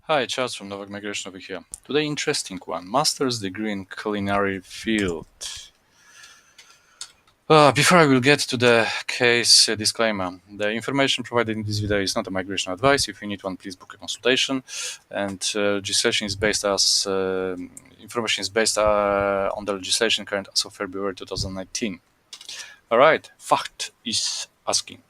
Hi, Charles from Novak Migration over here. Today, interesting one. Master's degree in culinary field. Before I will get to the case disclaimer, the information provided in this video is not a migration advice. If you need one, please book a consultation. And legislation is based as information is based on the legislation current as of February 2019. All right, Fahd is asking.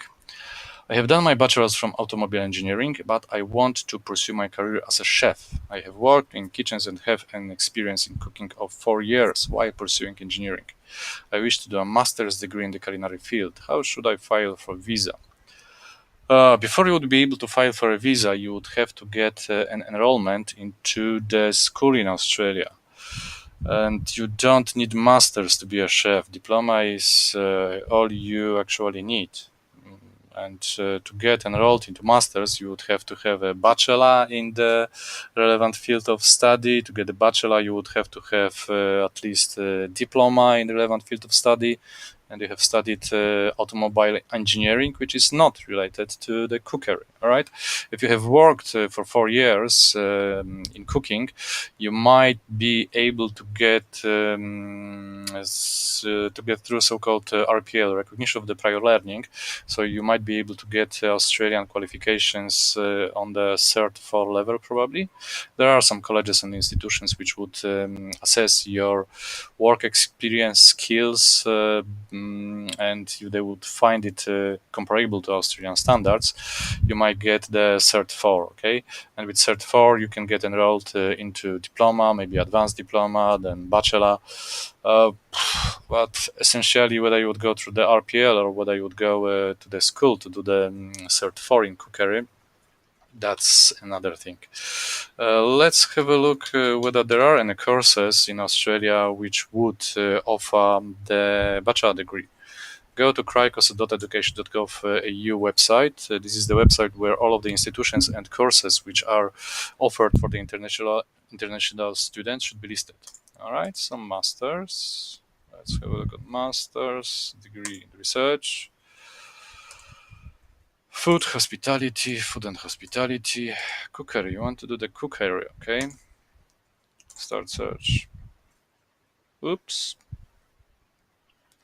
I have done my bachelor's from automobile engineering, but I want to pursue my career as a chef. I have worked in kitchens and have an experience in cooking of 4 years while pursuing engineering. I wish to do a master's degree in the culinary field. How should I file for visa? Before you would be able to file for a visa, you would have to get an enrollment into the school in Australia. And you don't need masters to be a chef. Diploma is all you actually need. And to get enrolled into masters, you would have to have a bachelor in the relevant field of study. To get a bachelor, you would have to have at least a diploma in the relevant field of study. And you have studied automobile engineering, which is not related to the cookery. All right. If you have worked for 4 years in cooking, you might be able to get through so-called RPL, recognition of the prior learning. So you might be able to get Australian qualifications on the Cert 4 level, probably. There are some colleges and institutions which would assess your work experience, skills, and if they would find it comparable to Australian standards, you might get the Cert 4, okay? And with Cert 4, you can get enrolled into diploma, maybe advanced diploma, then bachelor. But essentially, whether you would go through the RPL or whether you would go to the school to do the Cert 4 in cookery, that's another thing. Let's have a look whether there are any courses in Australia which would offer the bachelor degree. Go to cricos.education.gov.au website. This is the website where all of the institutions and courses which are offered for the international students should be listed. All right, some masters. Let's have a look at masters degree in research. Food and hospitality, cookery. You want to do the cookery, okay? Start search. Oops.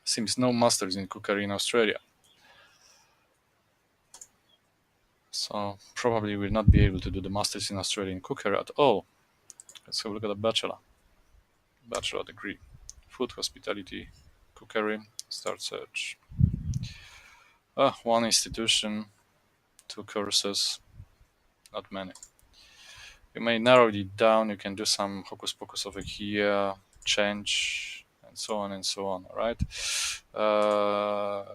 Seems no masters in cookery in Australia. So probably will not be able to do the masters in Australian cookery at all. Let's have a look at the bachelor degree. Food, hospitality, cookery, start search. One institution, 2 courses, not many. You may narrow it down, you can do some hocus pocus over here, change, and so on and so on, all right?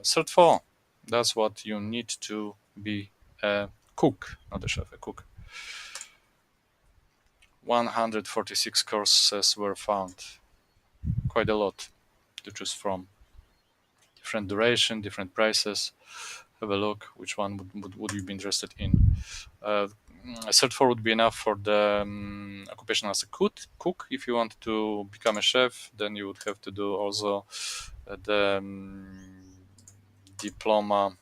Cert 4, that's what you need to be a cook, not a chef, a cook. 146 courses were found, quite a lot to choose from. Different duration, different prices. Have a look which one would you be interested in. Cert 4 would be enough for the occupation as a cook. If you want to become a chef, then you would have to do also the diploma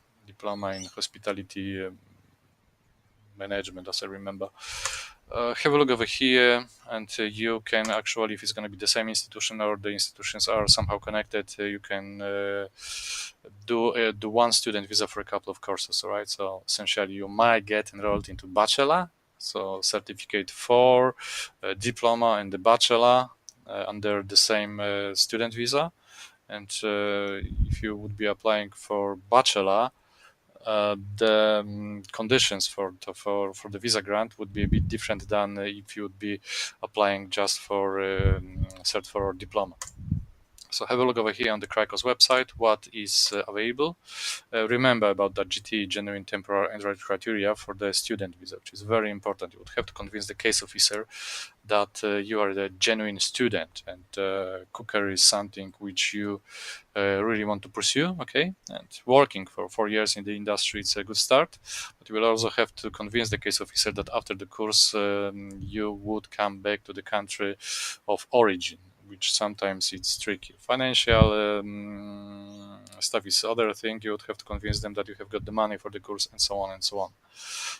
in hospitality management, as I remember. Have a look over here, and you can actually, if it's going to be the same institution or the institutions are somehow connected, you can do one student visa for a couple of courses. All right, so essentially you might get enrolled into bachelor, so certificate 4, diploma, and the bachelor under the same student visa. And if you would be applying for bachelor, the conditions for the visa grant would be a bit different than if you would be applying just for Cert 4 or diploma. So have a look over here on the Cricos website, what is available. Remember about that GT, genuine temporary and right criteria for the student visa, which is very important. You would have to convince the case officer that you are the genuine student, and cookery is something which you really want to pursue, okay? And working for 4 years in the industry, it's a good start, but you will also have to convince the case officer that after the course, you would come back to the country of origin, which sometimes it's tricky. Financial stuff is other thing. You would have to convince them that you have got the money for the course and so on and so on.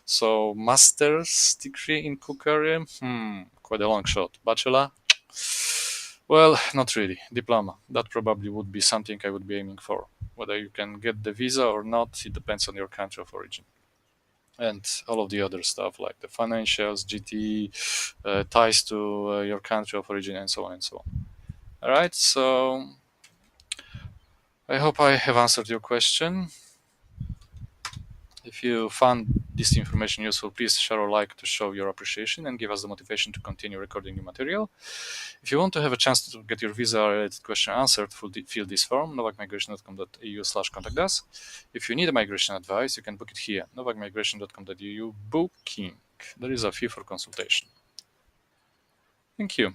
So master's degree in cookery, quite a long shot. Bachelor, well, not really. Diploma, that probably would be something I would be aiming for. Whether you can get the visa or not, it depends on your country of origin. And all of the other stuff like the financials, GT, ties to your country of origin, and so on and so on. All right, so I hope I have answered your question. If you found this information useful, please share or like to show your appreciation and give us the motivation to continue recording new material. If you want to have a chance to get your visa-related question answered, fill this form, novakmigration.com.eu/contact us. If you need a migration advice, you can book it here, novakmigration.com.eu booking. There is a fee for consultation. Thank you.